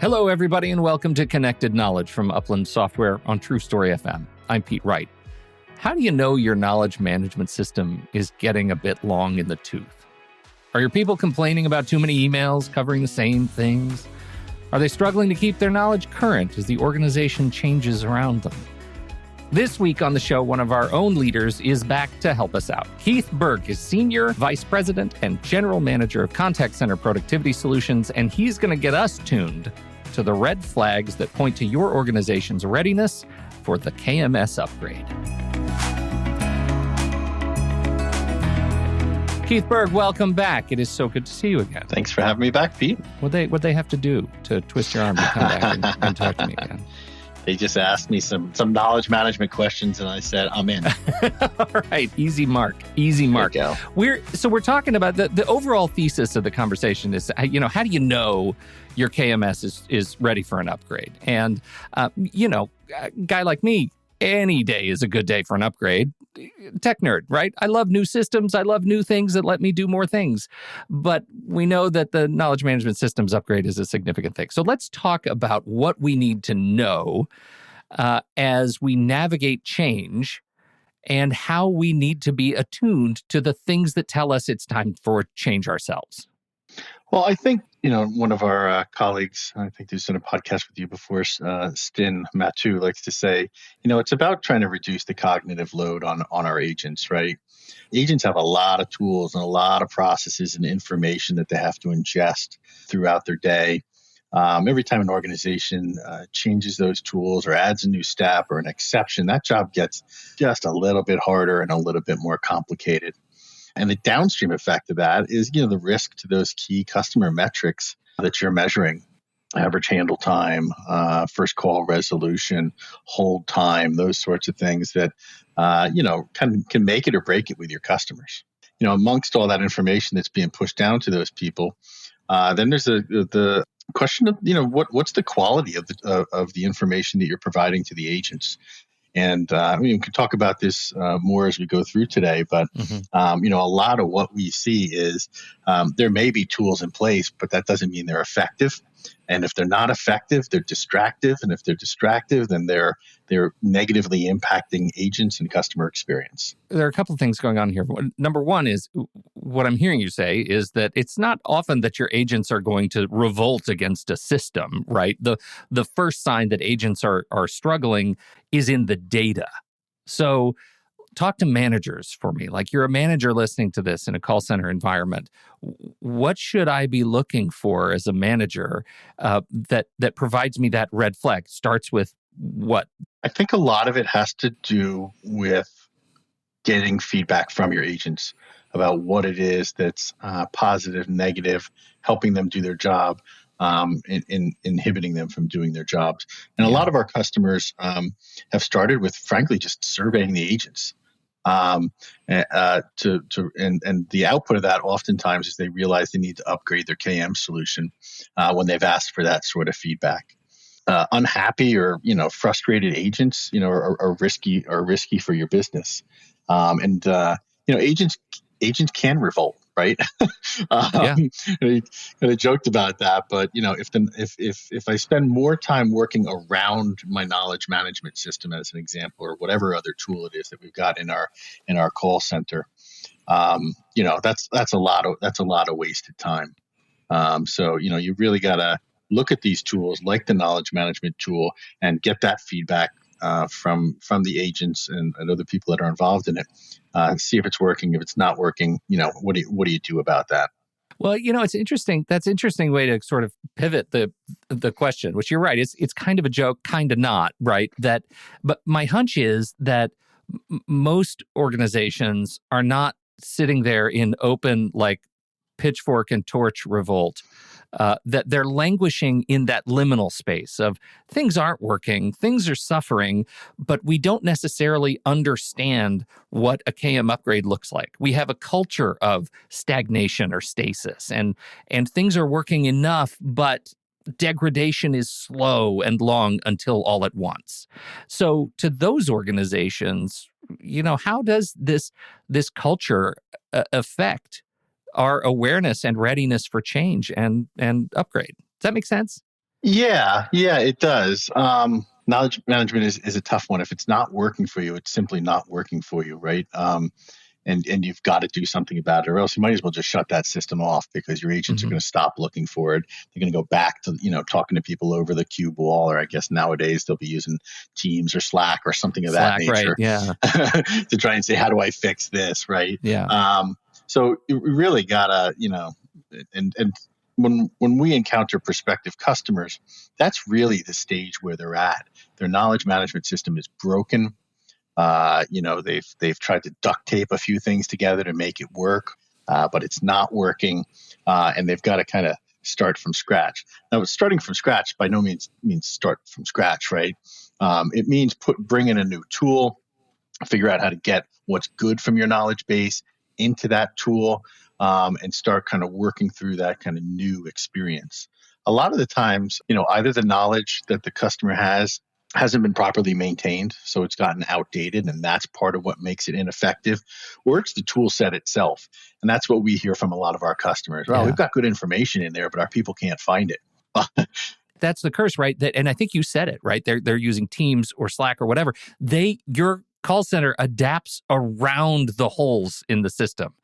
Hello, everybody, and welcome to Connected Knowledge from Upland Software on True Story FM. I'm Pete Wright. How do you know your knowledge management system is getting a bit long in the tooth? Are your people complaining about too many emails covering the same things? Are they struggling to keep their knowledge current as the organization changes around them? This week on the show, one of our own leaders is back to help us out. Keith Berg is Senior Vice President and General Manager of Contact Center Productivity Solutions, and he's going to get us tuned to the red flags that point to your organization's readiness for the KMS upgrade. Keith Berg, welcome back. It is so good to see you again. Thanks for having me back, Pete. What'd they have to do to twist your arm to come back and talk to me again? They just asked me some knowledge management questions, and I said, I'm in. All right. Easy mark. There you go. We're talking about the overall thesis of the conversation is, how do you know your KMS is ready for an upgrade? And, a guy like me, any day is a good day for an upgrade. Tech nerd, right? I love new systems. I love new things that let me do more things. But we know that the knowledge management systems upgrade is a significant thing. So let's talk about what we need to know as we navigate change and how we need to be attuned to the things that tell us it's time for change ourselves. Well, I think, one of our colleagues, I think who's done a podcast with you before, Stin Matu, likes to say, it's about trying to reduce the cognitive load on our agents, right? Agents have a lot of tools and a lot of processes and information that they have to ingest throughout their day. Every time an organization changes those tools or adds a new step or an exception, that job gets just a little bit harder and a little bit more complicated. And the downstream effect of that is, the risk to those key customer metrics that you're measuring: average handle time, first call resolution, hold time, those sorts of things that, can make it or break it with your customers. Amongst all that information that's being pushed down to those people, then there's the question of, what's the quality of the information that you're providing to the agents. And we can talk about this more as we go through today, but a lot of what we see is there may be tools in place, but that doesn't mean they're effective. And if they're not effective, they're distractive. And if they're distractive, then they're negatively impacting agents and customer experience. There are a couple of things going on here. Number one is what I'm hearing you say is that it's not often that your agents are going to revolt against a system, right? The first sign that agents are struggling is in the data. So talk to managers for me. Like, you're a manager listening to this in a call center environment. What should I be looking for as a manager that provides me that red flag? Starts with what? I think a lot of it has to do with getting feedback from your agents about what it is that's positive, negative, helping them do their job, inhibiting them from doing their jobs. And a lot of our customers have started with, frankly, just surveying the agents. And the output of that oftentimes is they realize they need to upgrade their KM solution when they've asked for that sort of feedback. Unhappy or frustrated agents are risky for your business, and agents can revolt, right? I joked about that, but if I spend more time working around my knowledge management system, as an example, or whatever other tool it is that we've got in our call center, that's a lot of wasted time. So you really gotta look at these tools like the knowledge management tool and get that feedback from the agents and other people that are involved in it. See if it's working. If it's not working, what do you do about that? Well, it's interesting. That's an interesting way to sort of pivot the question, which you're right. It's kind of a joke, kind of not, right? But my hunch is that most organizations are not sitting there in open, like, pitchfork and torch revolt. That they're languishing in that liminal space of things aren't working, things are suffering, but we don't necessarily understand what a KM upgrade looks like. We have a culture of stagnation or stasis, and things are working enough, but degradation is slow and long until all at once. So to those organizations, how does this culture affect our awareness and readiness for change and upgrade? Does that make sense? Yeah, it does. Knowledge management is a tough one. If it's not working for you, it's simply not working for you, right? And you've got to do something about it, or else you might as well just shut that system off, because your agents are Hmm. going to stop looking for it. They're going to go back to talking to people over the cube wall, or I guess nowadays they'll be using Teams or Slack or something of that Slack, right? nature Yeah, to try and say, how do I fix this, right? yeah, So you really gotta, and when we encounter prospective customers, that's really the stage where they're at. Their knowledge management system is broken. They've tried to duct tape a few things together to make it work, but it's not working, and they've got to kind of start from scratch. Now, starting from scratch by no means start from scratch, right? It means bring in a new tool, figure out how to get what's good from your knowledge base into that tool, and start kind of working through that kind of new experience. A lot of the times, either the knowledge that the customer hasn't been properly maintained, so it's gotten outdated, and that's part of what makes it ineffective, or it's the tool set itself. And that's what we hear from a lot of our customers. Well, we've yeah. got good information in there, but our people can't find it. That's the curse, right? And I think you said it, right? They're using Teams or Slack or whatever. Your call center adapts around the holes in the system.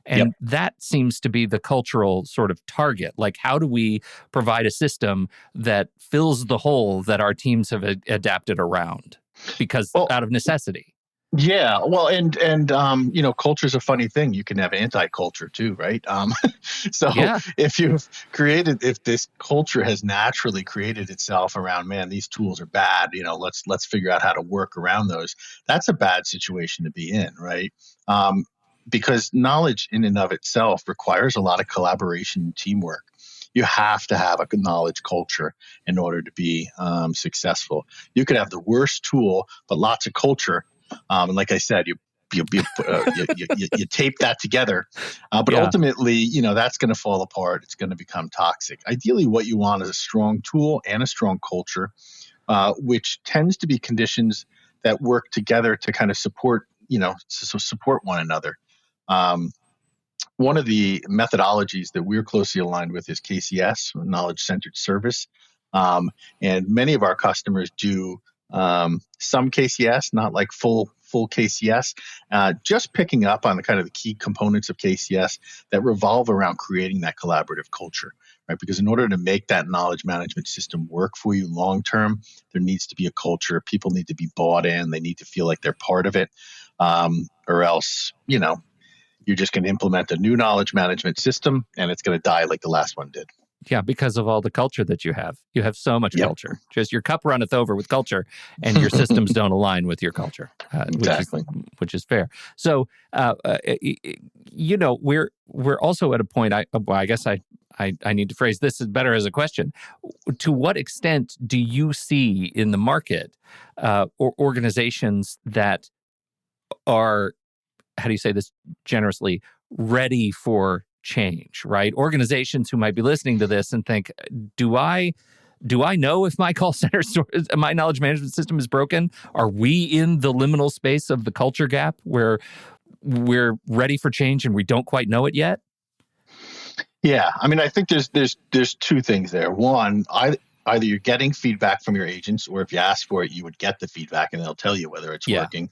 Yep. And that seems to be the cultural sort of target. Like, how do we provide a system that fills the hole that our teams have adapted around? Because Well, out of necessity. yeah, well, culture's a funny thing. You can have anti-culture too, right? So Yeah. if this culture has naturally created itself around, man, these tools are bad. Let's figure out how to work around those. That's a bad situation to be in, right? Because knowledge in and of itself requires a lot of collaboration and teamwork. You have to have a good knowledge culture in order to be successful. You could have the worst tool, but lots of culture, and like I said, you tape that together, but Yeah. ultimately, that's going to fall apart. It's going to become toxic. Ideally, what you want is a strong tool and a strong culture, which tends to be conditions that work together to kind of support one another. Um, One of the methodologies that we're closely aligned with is KCS, knowledge centered service. And many of our customers do some KCS, not like full KCS, just picking up on the kind of the key components of KCS that revolve around creating that collaborative culture, right? Because in order to make that knowledge management system work for you long term, there needs to be a culture. People need to be bought in. They need to feel like they're part of it, or else, you're just going to implement a new knowledge management system and it's going to die like the last one did. Yeah, because of all the culture that you have. You have so much Yep. culture. Just your cup runneth over with culture, and your systems don't align with your culture, Exactly. which is fair. So, we're also at a point. I guess I need to phrase this better as a question. To what extent do you see in the market or organizations that are, how do you say this generously, ready for change, right? Organizations who might be listening to this and think, do I know if my call center, my knowledge management system is broken? Are we in the liminal space of the culture gap where we're ready for change and we don't quite know it yet? Yeah, I mean, I think there's two things there. One, either you're getting feedback from your agents, or if you ask for it, you would get the feedback and they'll tell you whether it's Yeah. working.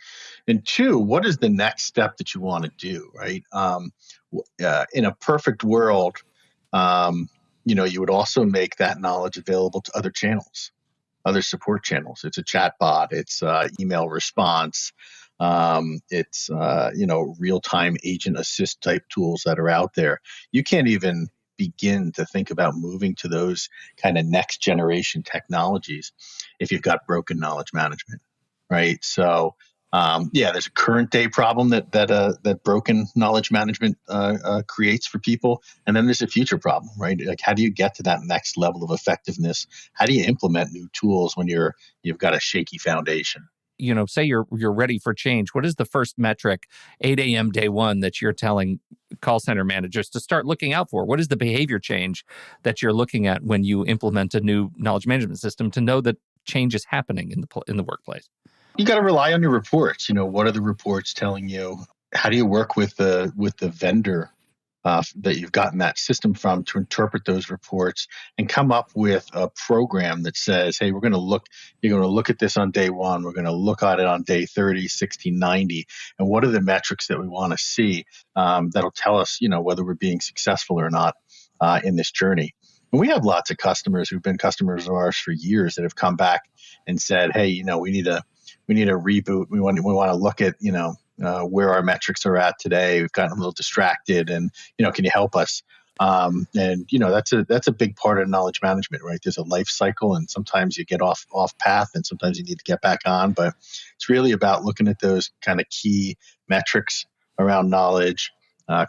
And two, what is the next step that you want to do, right? In a perfect world, you would also make that knowledge available to other channels, other support channels. It's a chat bot, it's email response, it's real time agent assist type tools that are out there. You can't even begin to think about moving to those kind of next generation technologies if you've got broken knowledge management, right? So there's a current day problem that broken knowledge management creates for people, and then there's a future problem, right? Like, how do you get to that next level of effectiveness? How do you implement new tools when you've got a shaky foundation? Say you're ready for change. What is the first metric, 8 a.m. day one, that you're telling call center managers to start looking out for? What is the behavior change that you're looking at when you implement a new knowledge management system to know that change is happening in the workplace? You got to rely on your reports. What are the reports telling you? How do you work with the vendor that you've gotten that system from to interpret those reports and come up with a program that says, hey, you're going to look at this on day one. We're going to look at it on day 30, 60, 90. And what are the metrics that we want to see that'll tell us, whether we're being successful or not in this journey. And we have lots of customers who've been customers of ours for years that have come back and said, hey, we need a reboot. We want to look at, where our metrics are at today. We've gotten a little distracted, and can you help us? And that's a big part of knowledge management, right? There's a life cycle, and sometimes you get off path, and sometimes you need to get back on. But it's really about looking at those kind of key metrics around knowledge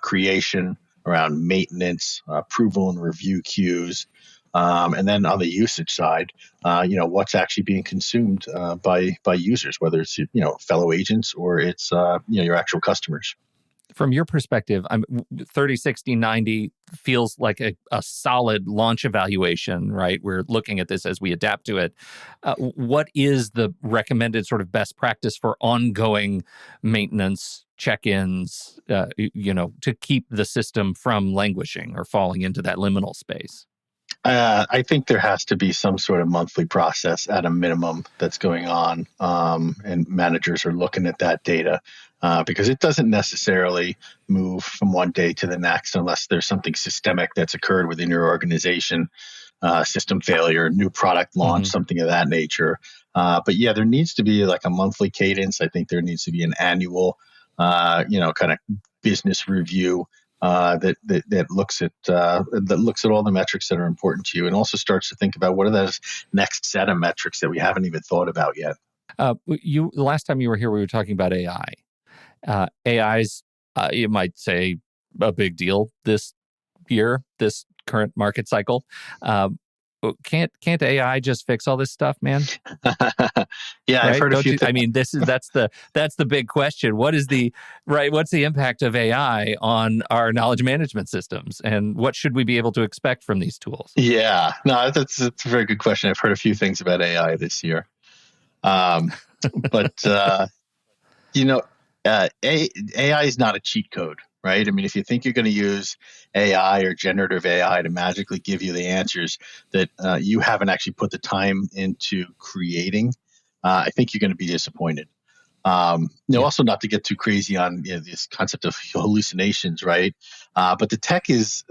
creation, around maintenance, approval and review queues. And then on the usage side, what's actually being consumed by users, whether it's fellow agents or it's your actual customers. From your perspective, 30, 60, 90 feels like a solid launch evaluation, right? We're looking at this as we adapt to it. What is the recommended sort of best practice for ongoing maintenance, check-ins, to keep the system from languishing or falling into that liminal space? I think there has to be some sort of monthly process at a minimum that's going on, and managers are looking at that data because it doesn't necessarily move from one day to the next unless there's something systemic that's occurred within your organization, system failure, new product launch, something of that nature. But yeah, there needs to be like a monthly cadence. I think there needs to be an annual, kind of business review that looks at all the metrics that are important to you, and also starts to think about what are those next set of metrics that we haven't even thought about yet. The last time you were here, we were talking about AI. AI's, you might say, a big deal this year, this current market cycle. Can't AI just fix all this stuff, man? Yeah, right? I've heard a few. I mean, that's the big question. What's the impact of AI on our knowledge management systems, and what should we be able to expect from these tools? Yeah, no, that's a very good question. I've heard a few things about AI this year, but AI is not a cheat code, right? I mean, if you think you're going to use AI or generative AI to magically give you the answers that you haven't actually put the time into creating, I think you're going to be disappointed. Also not to get too crazy on this concept of hallucinations, right? But the tech is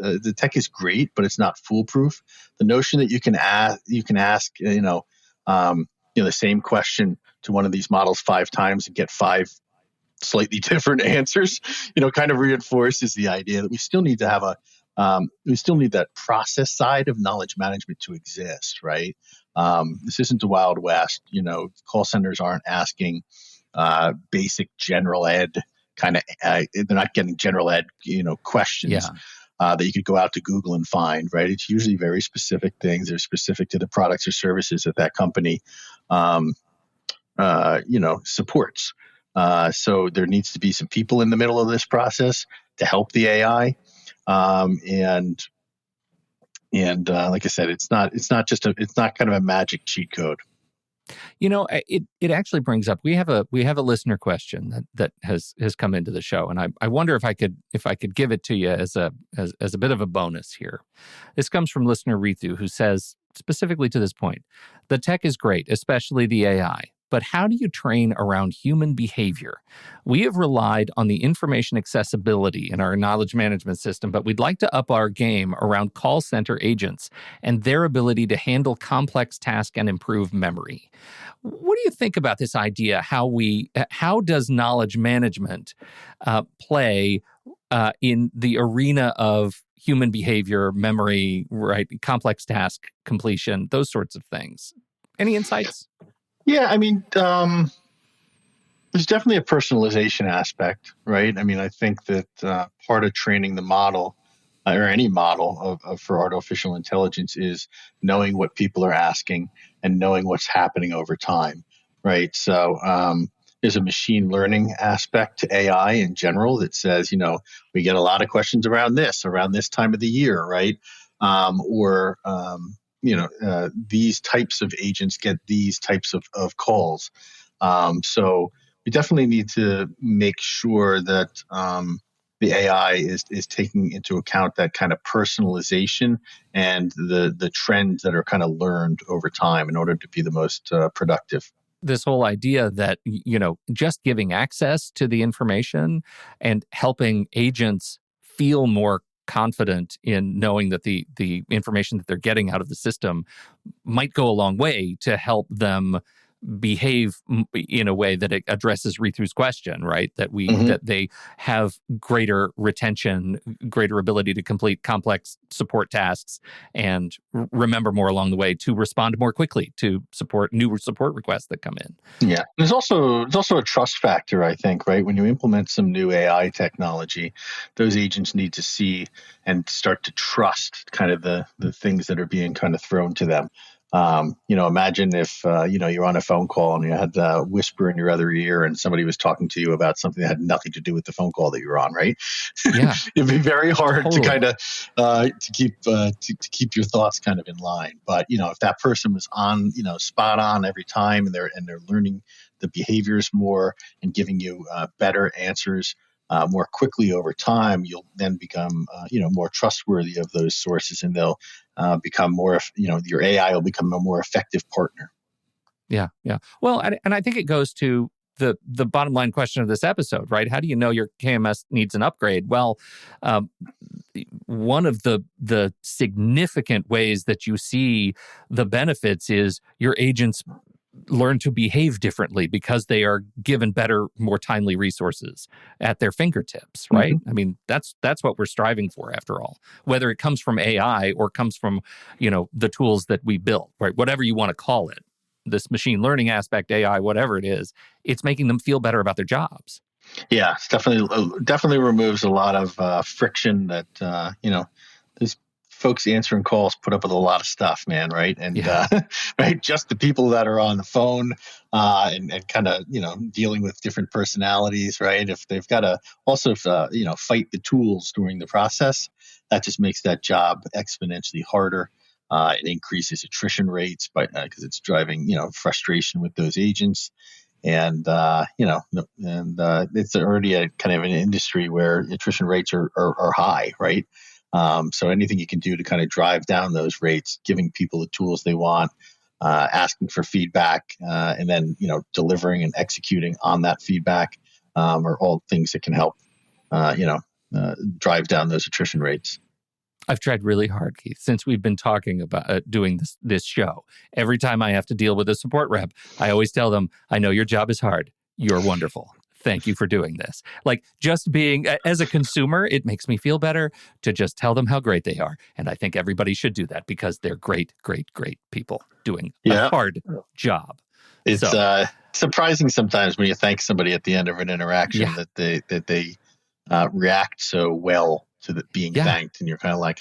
great, but it's not foolproof. The notion that you can ask the same question to one of these models 5 times and get 5 slightly different answers, kind of reinforces the idea that we still need to have we still need that process side of knowledge management to exist, right? This isn't the Wild West. Call centers aren't asking basic general ed kind of. They're not getting general ed, questions that you could go out to Google and find, right? It's usually very specific things. They're specific to the products or services that company, supports. So there needs to be some people in the middle of this process to help the AI. And like I said, it's not kind of a magic cheat code. It actually brings up, we have a listener question that has come into the show, and I wonder if I could give it to you as a bit of a bonus here. This comes from listener Ritu, who says, specifically to this point, the tech is great, especially the AI. But how do you train around human behavior? We have relied on the information accessibility in our knowledge management system, but we'd like to up our game around call center agents and their ability to handle complex tasks and improve memory. What do you think about this idea? How does knowledge management play in the arena of human behavior, memory, right, complex task completion, those sorts of things? Any insights? Yeah, I mean, there's definitely a personalization aspect, right? I mean, I think that part of training the model or any model for artificial intelligence is knowing what people are asking and knowing what's happening over time, right? So there's a machine learning aspect to AI in general that says, we get a lot of questions around this time of the year, right? These types of agents get these types of calls. So we definitely need to make sure that the AI is taking into account that kind of personalization and the trends that are kind of learned over time in order to be the most productive. This whole idea that, just giving access to the information and helping agents feel more confident in knowing that the information that they're getting out of the system might go a long way to help them behave in a way that it addresses Rithu's question, right? That they have greater retention, greater ability to complete complex support tasks, and remember more along the way to respond more quickly to support new support requests that come in. Yeah, there's also a trust factor, I think, right? When you implement some new AI technology, those agents need to see and start to trust kind of the things that are being kind of thrown to them. Imagine if you're on a phone call and you had a whisper in your other ear and somebody was talking to you about something that had nothing to do with the phone call that you were on, right? Yeah, it'd be very hard totally. to kind of to keep your thoughts kind of in line. But if that person was on, spot on every time, and they're learning the behaviors more and giving you better answers more quickly over time, you'll then become more trustworthy of those sources, and they'll become more, your AI will become a more effective partner. Yeah. Well, and I think it goes to the bottom line question of this episode, right? How do you know your KMS needs an upgrade? Well, one of the significant ways that you see the benefits is your agents learn to behave differently because they are given better, more timely resources at their fingertips, right? I mean, that's what we're striving for, after all. Whether it comes from AI or comes from, the tools that we built, right? Whatever you want to call it, this machine learning aspect, AI, whatever it is, it's making them feel better about their jobs. Yeah, it's definitely removes a lot of friction that these folks answering calls put up with a lot of stuff, man, right? And right, just the people that are on the phone and kind of dealing with different personalities, right? If they've got to also fight the tools during the process, that just makes that job exponentially harder. It increases attrition rates because it's driving frustration with those agents. And it's already a kind of an industry where attrition rates are high, right? So anything you can do to kind of drive down those rates, giving people the tools they want, asking for feedback, and then delivering and executing on that feedback, are all things that can help drive down those attrition rates. I've tried really hard, Keith, since we've been talking about doing this show. Every time I have to deal with a support rep, I always tell them, I know your job is hard. You're wonderful. Thank you for doing this. Like, just being, as a consumer, it makes me feel better to just tell them how great they are. And I think everybody should do that because they're great, great, great people doing a hard job. It's surprising sometimes when you thank somebody at the end of an interaction that they react so well to being thanked, and you're kind of like,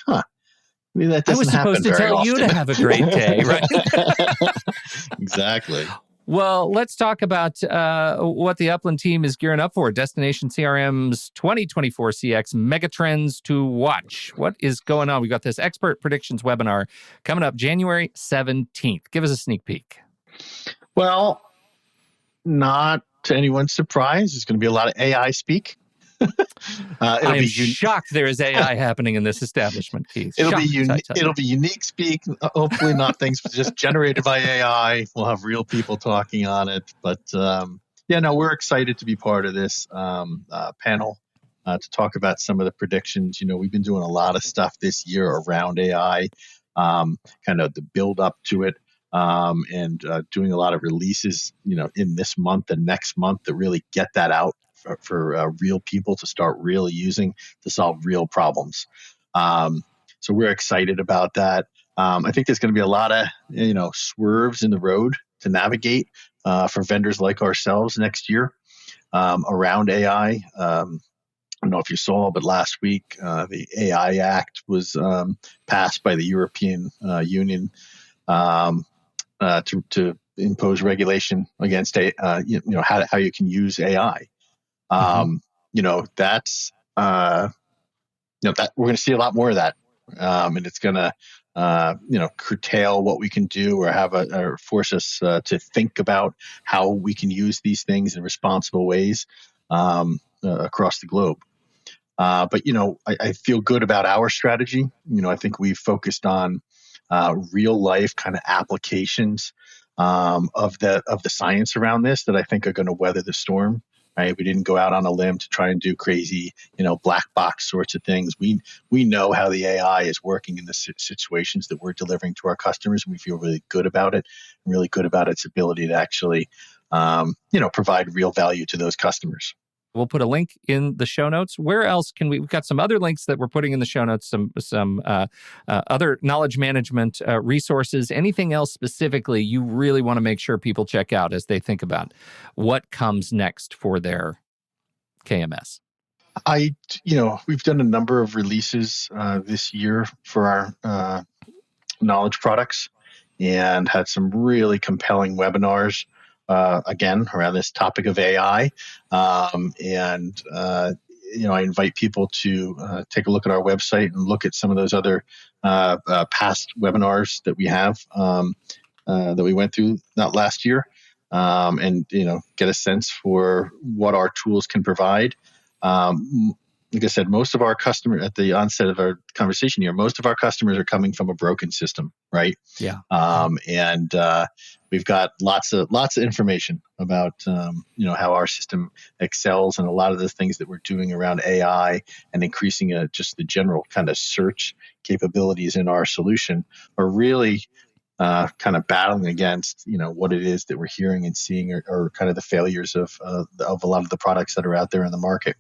maybe that doesn't happen. I was supposed to tell you to have a great day, right? Exactly. Well, let's talk about what the Upland team is gearing up for. Destination CRM's 2024 CX Megatrends to watch. What is going on? We got this expert predictions webinar coming up January 17th. Give us a sneak peek. Well, not to anyone's surprise, there's going to be a lot of AI speak. I am shocked there is AI happening in this establishment, Keith. It'll be unique speak. Hopefully not things just generated by AI. We'll have real people talking on it. But we're excited to be part of this panel to talk about some of the predictions. We've been doing a lot of stuff this year around AI, kind of the build up to it. And doing a lot of releases, in this month and next month to really get that out for real people to start really using to solve real problems. So we're excited about that. I think there's going to be a lot of swerves in the road to navigate for vendors like ourselves next year around AI. I don't know if you saw, but last week the AI Act was passed by the European Union to impose regulation against how you can use AI. That's that we're going to see a lot more of that, and it's going to curtail what we can do or force us to think about how we can use these things in responsible ways across the globe. But I feel good about our strategy. I think we've focused on real life kind of applications of the science around this that I think are going to weather the storm. Right? We didn't go out on a limb to try and do crazy, black box sorts of things. We know how the AI is working in the situations that we're delivering to our customers, and we feel really good about it, and really good about its ability to actually, provide real value to those customers. We'll put a link in the show notes. Where else can we've got some other links that we're putting in the show notes, some other knowledge management resources, anything else specifically you really want to make sure people check out as they think about what comes next for their KMS? We've done a number of releases this year for our knowledge products and had some really compelling webinars, again, around this topic of AI. I invite people to take a look at our website and look at some of those other past webinars that we have that we went through not last year, and get a sense for what our tools can provide. Like I said, most of our customers at the onset of our conversation here, most of our customers are coming from a broken system, right? Yeah. And we've got lots of information about how our system excels, and a lot of the things that we're doing around AI and increasing just the general kind of search capabilities in our solution are really kind of battling against what it is that we're hearing and seeing, or kind of the failures of a lot of the products that are out there in the market.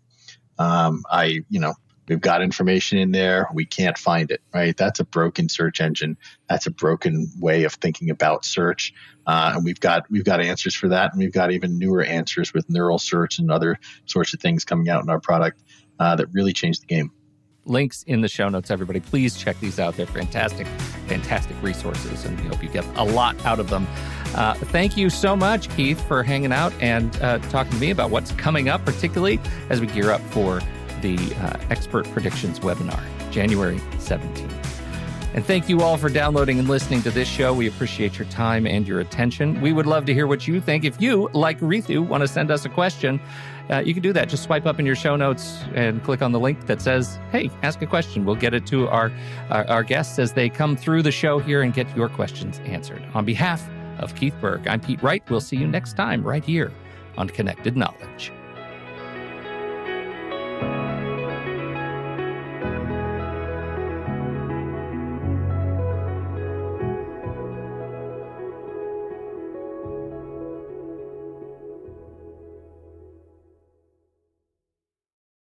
We've got information in there. We can't find it, right? That's a broken search engine. That's a broken way of thinking about search. And we've got answers for that. And we've got even newer answers with neural search and other sorts of things coming out in our product that really change the game. Links in the show notes, everybody. Please check these out. They're fantastic resources, and we hope you get a lot out of them. Thank you so much, Keith, for hanging out and talking to me about what's coming up, particularly as we gear up for the Expert Predictions webinar, January 17th. And thank you all for downloading and listening to this show. We appreciate your time and your attention. We would love to hear what you think. If you, like Ritu, want to send us a question, you can do that. Just swipe up in your show notes and click on the link that says, hey, ask a question. We'll get it to our guests as they come through the show here and get your questions answered. On behalf of Keith Berg, I'm Pete Wright. We'll see you next time right here on Connected Knowledge.